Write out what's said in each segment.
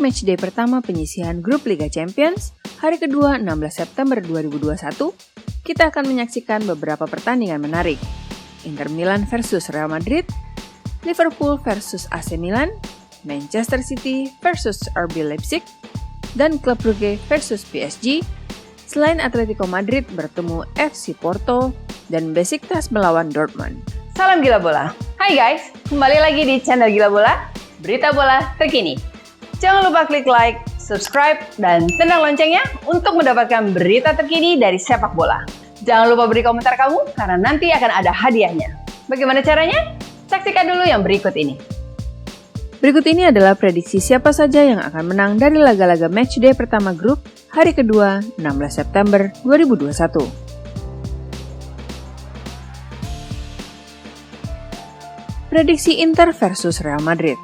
matchday pertama penyisihan grup Liga Champions, hari kedua 16 September 2021, kita akan menyaksikan beberapa pertandingan menarik. Inter Milan versus Real Madrid, Liverpool versus AC Milan, Manchester City versus RB Leipzig, dan Club Brugge versus PSG, selain Atletico Madrid bertemu FC Porto, dan Besiktas melawan Dortmund. Salam Gila Bola. Hai guys, kembali lagi di channel Gila Bola, berita bola terkini. Jangan lupa klik like, subscribe, dan tendang loncengnya untuk mendapatkan berita terkini dari sepak bola. Jangan lupa beri komentar kamu, karena nanti akan ada hadiahnya. Bagaimana caranya? Saksikan dulu yang berikut ini. Berikut ini adalah prediksi siapa saja yang akan menang dari laga-laga matchday pertama grup hari kedua 16 September 2021. Prediksi Inter versus Real Madrid.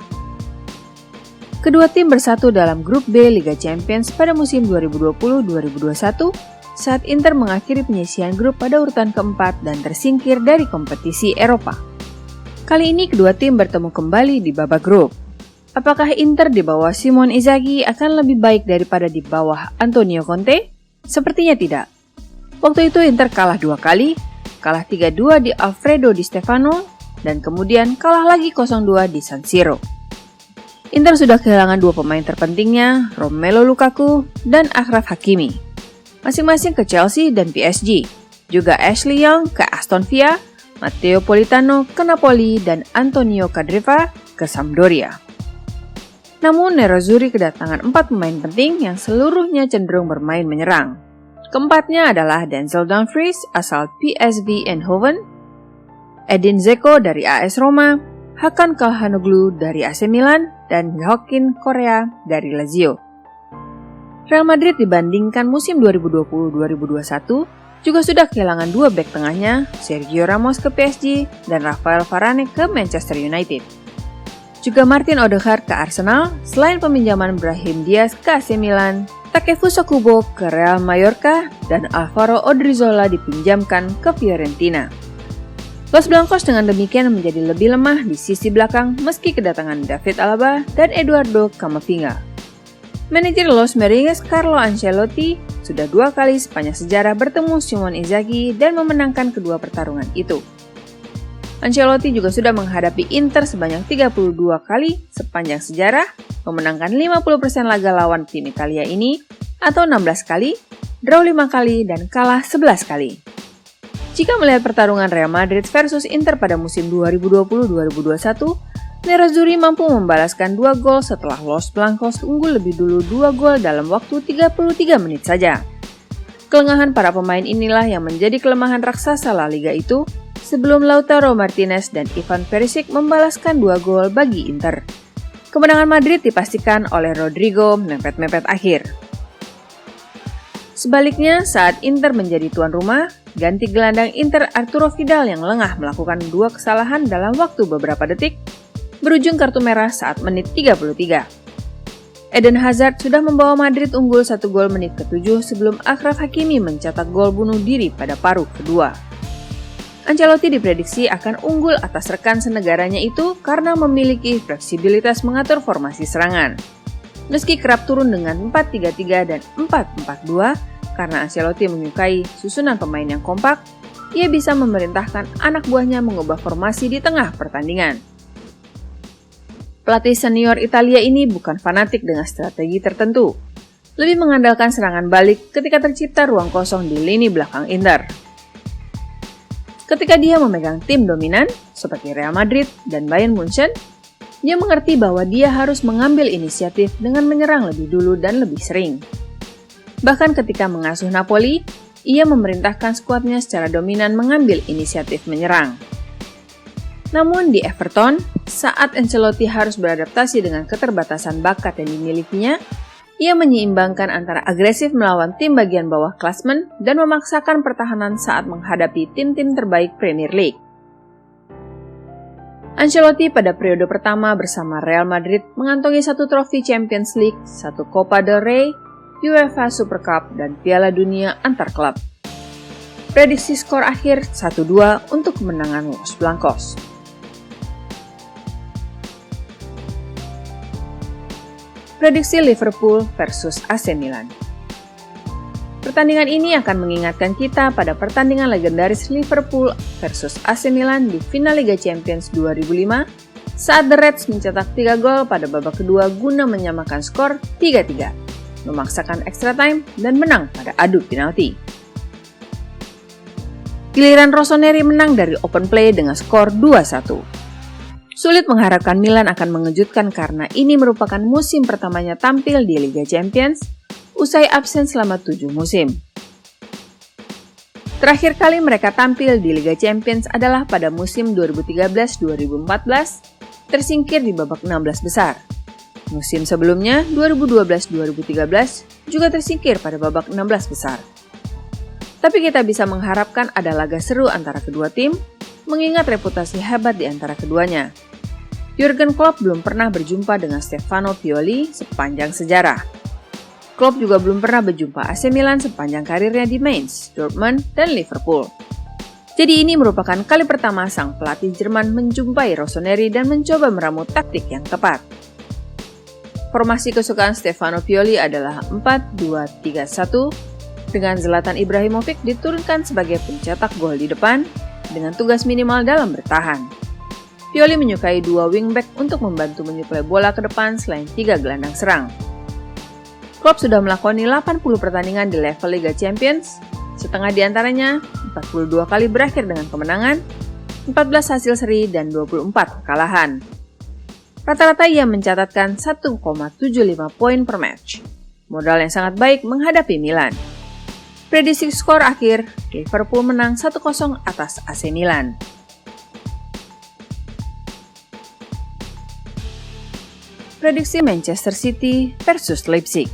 Kedua tim bersatu dalam grup B Liga Champions pada musim 2020-2021 saat Inter mengakhiri penyisihan grup pada urutan keempat dan tersingkir dari kompetisi Eropa. Kali ini kedua tim bertemu kembali di babak grup. Apakah Inter di bawah Simone Inzaghi akan lebih baik daripada di bawah Antonio Conte? Sepertinya tidak. Waktu itu Inter kalah 2 kali, kalah 3-2 di Alfredo Di Stefano, dan kemudian kalah lagi 0-2 di San Siro. Inter sudah kehilangan 2 pemain terpentingnya, Romelu Lukaku dan Achraf Hakimi, masing-masing ke Chelsea dan PSG, juga Ashley Young ke Aston Villa, Matteo Politano ke Napoli, dan Antonio Candreva ke Sampdoria. Namun Nerazzurri kedatangan 4 pemain penting yang seluruhnya cenderung bermain menyerang. Keempatnya adalah Denzel Dumfries asal PSV Eindhoven, Edin Dzeko dari AS Roma, Hakan Calhanoglu dari AC Milan, dan Joaquin Correa dari Lazio. Real Madrid dibandingkan musim 2020-2021 juga sudah kehilangan 2 bek tengahnya, Sergio Ramos ke PSG dan Rafael Varane ke Manchester United. Juga Martin Odegaard ke Arsenal, selain peminjaman Brahim Diaz ke AC Milan, Takefusa Kubo ke Real Mallorca, dan Alvaro Odriozola dipinjamkan ke Fiorentina. Los Blancos dengan demikian menjadi lebih lemah di sisi belakang meski kedatangan David Alaba dan Eduardo Camavinga. Manajer Los Merengues Carlo Ancelotti sudah 2 kali sepanjang sejarah bertemu Simone Inzaghi dan memenangkan kedua pertarungan itu. Ancelotti juga sudah menghadapi Inter sebanyak 32 kali sepanjang sejarah, memenangkan 50% laga lawan tim Italia ini, atau 16 kali, draw 5 kali, dan kalah 11 kali. Jika melihat pertarungan Real Madrid versus Inter pada musim 2020-2021, Nerazzurri mampu membalaskan 2 gol setelah Los Blancos unggul lebih dulu 2 gol dalam waktu 33 menit saja. Kelengahan para pemain inilah yang menjadi kelemahan raksasa La Liga itu, sebelum Lautaro Martinez dan Ivan Perisic membalaskan 2 gol bagi Inter. Kemenangan Madrid dipastikan oleh Rodrigo mepet-mepet akhir. Sebaliknya, saat Inter menjadi tuan rumah, ganti gelandang Inter Arturo Vidal yang lengah melakukan 2 kesalahan dalam waktu beberapa detik, berujung kartu merah saat menit 33. Eden Hazard sudah membawa Madrid unggul 1 gol menit ke-7 sebelum Achraf Hakimi mencetak gol bunuh diri pada paruh kedua. Ancelotti diprediksi akan unggul atas rekan senegaranya itu karena memiliki fleksibilitas mengatur formasi serangan. Meski kerap turun dengan 4-3-3 dan 4-4-2, karena Ancelotti menyukai susunan pemain yang kompak, ia bisa memerintahkan anak buahnya mengubah formasi di tengah pertandingan. Pelatih senior Italia ini bukan fanatik dengan strategi tertentu, lebih mengandalkan serangan balik ketika tercipta ruang kosong di lini belakang Inter. Ketika dia memegang tim dominan, seperti Real Madrid dan Bayern Munchen, dia mengerti bahwa dia harus mengambil inisiatif dengan menyerang lebih dulu dan lebih sering. Bahkan ketika mengasuh Napoli, ia memerintahkan skuadnya secara dominan mengambil inisiatif menyerang. Namun di Everton, saat Ancelotti harus beradaptasi dengan keterbatasan bakat yang dimilikinya, ia menyeimbangkan antara agresif melawan tim bagian bawah klasemen dan memaksakan pertahanan saat menghadapi tim-tim terbaik Premier League. Ancelotti pada periode pertama bersama Real Madrid mengantongi 1 trofi Champions League, 1 Copa del Rey, UEFA Super Cup, dan Piala Dunia antar klub. Prediksi skor akhir 1-2 untuk kemenangan Los Blancos. Prediksi Liverpool versus AC Milan. Pertandingan ini akan mengingatkan kita pada pertandingan legendaris Liverpool versus AC Milan di final Liga Champions 2005 saat The Reds mencetak 3 gol pada babak kedua guna menyamakan skor 3-3, memaksakan extra time dan menang pada adu penalti. Giliran Rossoneri menang dari open play dengan skor 2-1. Sulit mengharapkan Milan akan mengejutkan karena ini merupakan musim pertamanya tampil di Liga Champions usai absen selama 7 musim. Terakhir kali mereka tampil di Liga Champions adalah pada musim 2013-2014, tersingkir di babak 16 besar. Musim sebelumnya, 2012-2013, juga tersingkir pada babak 16 besar. Tapi kita bisa mengharapkan ada laga seru antara kedua tim, mengingat reputasi hebat di antara keduanya. Jurgen Klopp belum pernah berjumpa dengan Stefano Pioli sepanjang sejarah. Klopp juga belum pernah berjumpa AC Milan sepanjang karirnya di Mainz, Dortmund, dan Liverpool. Jadi ini merupakan kali pertama sang pelatih Jerman menjumpai Rossoneri dan mencoba meramu taktik yang tepat. Formasi kesukaan Stefano Pioli adalah 4-2-3-1 dengan Zlatan Ibrahimovic diturunkan sebagai pencetak gol di depan dengan tugas minimal dalam bertahan. Pioli menyukai 2 wingback untuk membantu menyuplai bola ke depan selain 3 gelandang serang. Klopp sudah melakoni 80 pertandingan di level Liga Champions, setengah di antaranya 42 kali berakhir dengan kemenangan, 14 hasil seri, dan 24 kekalahan. Rata-rata ia mencatatkan 1,75 poin per match. Modal yang sangat baik menghadapi Milan. Prediksi skor akhir, Liverpool menang 1-0 atas AC Milan. Prediksi Manchester City versus Leipzig.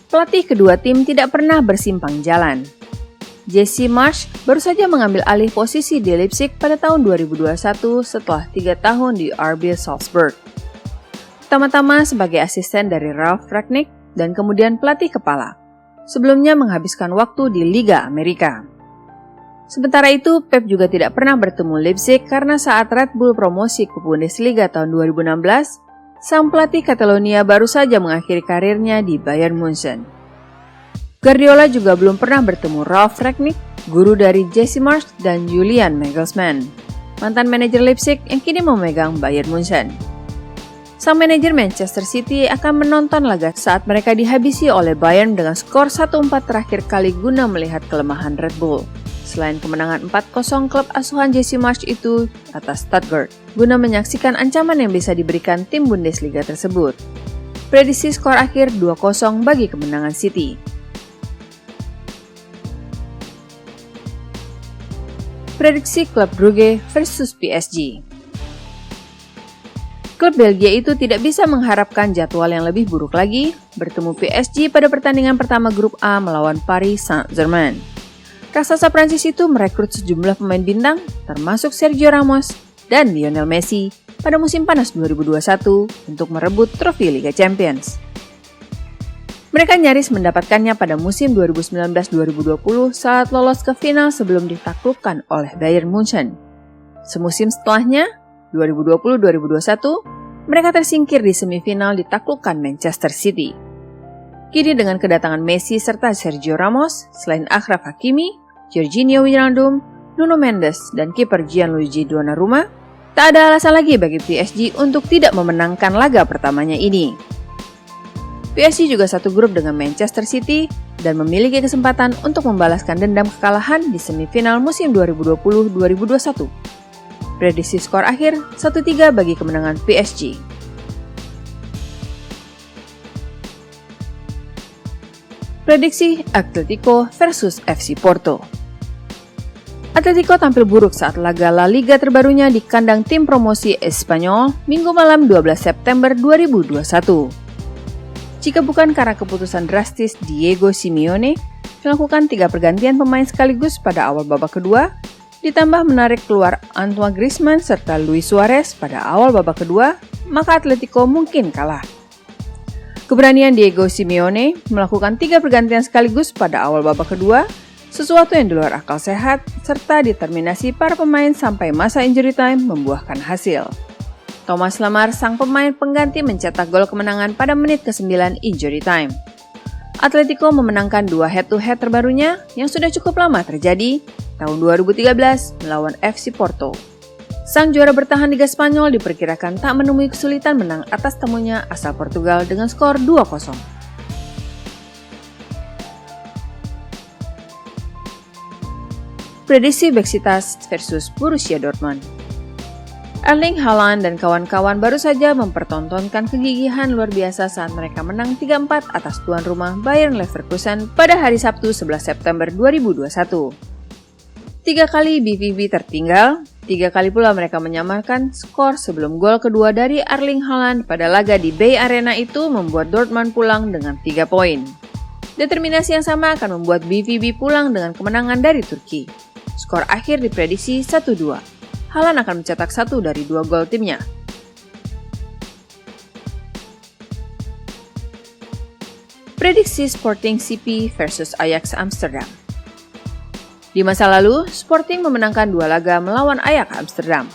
Pelatih kedua tim tidak pernah bersimpang jalan. Jesse Marsch baru saja mengambil alih posisi di Leipzig pada tahun 2021 setelah 3 tahun di RB Salzburg. Pertama-tama sebagai asisten dari Ralf Rangnick dan kemudian pelatih kepala, sebelumnya menghabiskan waktu di Liga Amerika. Sementara itu, Pep juga tidak pernah bertemu Leipzig karena saat Red Bull promosi ke Bundesliga tahun 2016, sang pelatih Catalonia baru saja mengakhiri karirnya di Bayern Munchen. Guardiola juga belum pernah bertemu Ralf Rangnick, guru dari Jesse Marsch dan Julian Nagelsmann, mantan manajer Leipzig yang kini memegang Bayern Munchen. Sang manajer Manchester City akan menonton laga saat mereka dihabisi oleh Bayern dengan skor 1-4 terakhir kali guna melihat kelemahan Red Bull. Selain kemenangan 4-0 klub asuhan Jesse Marsch itu atas Stuttgart, guna menyaksikan ancaman yang bisa diberikan tim Bundesliga tersebut. Prediksi skor akhir 2-0 bagi kemenangan City. Prediksi klub Brugge versus PSG. Klub Belgia itu tidak bisa mengharapkan jadwal yang lebih buruk lagi, bertemu PSG pada pertandingan pertama grup A melawan Paris Saint-Germain. Raksasa Prancis itu merekrut sejumlah pemain bintang, termasuk Sergio Ramos dan Lionel Messi pada musim panas 2021 untuk merebut trofi Liga Champions. Mereka nyaris mendapatkannya pada musim 2019-2020 saat lolos ke final sebelum ditaklukkan oleh Bayern Munchen. Semusim setelahnya, 2020-2021, mereka tersingkir di semifinal ditaklukkan Manchester City. Kini dengan kedatangan Messi serta Sergio Ramos, selain Achraf Hakimi, Jorginho Wijnaldum, Nuno Mendes, dan kiper Gianluigi Donnarumma, tak ada alasan lagi bagi PSG untuk tidak memenangkan laga pertamanya ini. PSG juga satu grup dengan Manchester City dan memiliki kesempatan untuk membalaskan dendam kekalahan di semifinal musim 2020-2021. Prediksi skor akhir 1-3 bagi kemenangan PSG. Prediksi Atletico versus FC Porto. Atletico tampil buruk saat laga La Liga terbarunya di kandang tim promosi Espanyol Minggu malam 12 September 2021. Jika bukan karena keputusan drastis Diego Simeone melakukan 3 pergantian pemain sekaligus pada awal babak kedua, ditambah menarik keluar Antoine Griezmann serta Luis Suarez pada awal babak kedua, maka Atletico mungkin kalah. Keberanian Diego Simeone melakukan 3 pergantian sekaligus pada awal babak kedua, sesuatu yang di luar akal sehat, serta determinasi para pemain sampai masa injury time membuahkan hasil. Thomas Lemar, sang pemain pengganti, mencetak gol kemenangan pada menit ke-9 injury time. Atletico memenangkan 2 head-to-head terbarunya yang sudah cukup lama terjadi tahun 2013 melawan FC Porto. Sang juara bertahan Liga Spanyol diperkirakan tak menemui kesulitan menang atas tamunya asal Portugal dengan skor 2-0. Prediksi Besiktas versus Borussia Dortmund. Erling Haaland dan kawan-kawan baru saja mempertontonkan kegigihan luar biasa saat mereka menang 3-4 atas tuan rumah Bayer Leverkusen pada hari Sabtu 11 September 2021. 3 kali BVB tertinggal, 3 kali pula mereka menyamarkan skor sebelum gol kedua dari Erling Haaland pada laga di Bay Arena itu membuat Dortmund pulang dengan 3 poin. Determinasi yang sama akan membuat BVB pulang dengan kemenangan dari Turki. Skor akhir diprediksi 1-2. Haaland akan mencetak 1 dari 2 gol timnya. Prediksi Sporting CP versus Ajax Amsterdam. Di masa lalu, Sporting memenangkan 2 laga melawan Ajax Amsterdam.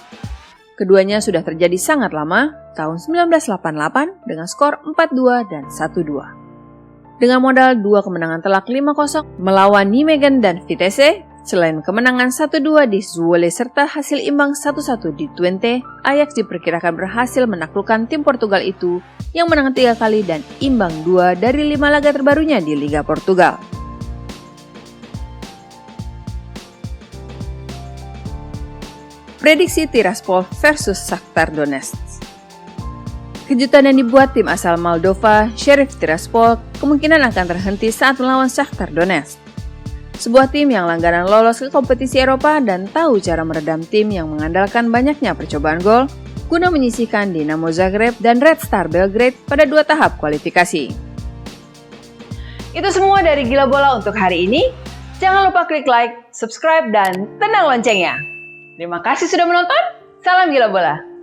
Keduanya sudah terjadi sangat lama, tahun 1988 dengan skor 4-2 dan 1-2. Dengan modal 2 kemenangan telak 5-0 melawan Nijmegen dan Vitesse, selain kemenangan 1-2 di Zwolle serta hasil imbang 1-1 di Twente, Ajax diperkirakan berhasil menaklukkan tim Portugal itu yang menang 3 kali dan imbang 2 dari 5 laga terbarunya di Liga Portugal. Prediksi Tiraspol versus Shakhtar Donetsk. Kejutan yang dibuat tim asal Moldova, Sheriff Tiraspol, kemungkinan akan terhenti saat melawan Shakhtar Donetsk. Sebuah tim yang langganan lolos ke kompetisi Eropa dan tahu cara meredam tim yang mengandalkan banyaknya percobaan gol guna menyisihkan Dinamo Zagreb dan Red Star Belgrade pada 2 tahap kualifikasi. Itu semua dari Gila Bola untuk hari ini. Jangan lupa klik like, subscribe, dan tendang loncengnya. Terima kasih sudah menonton. Salam Gila Bola.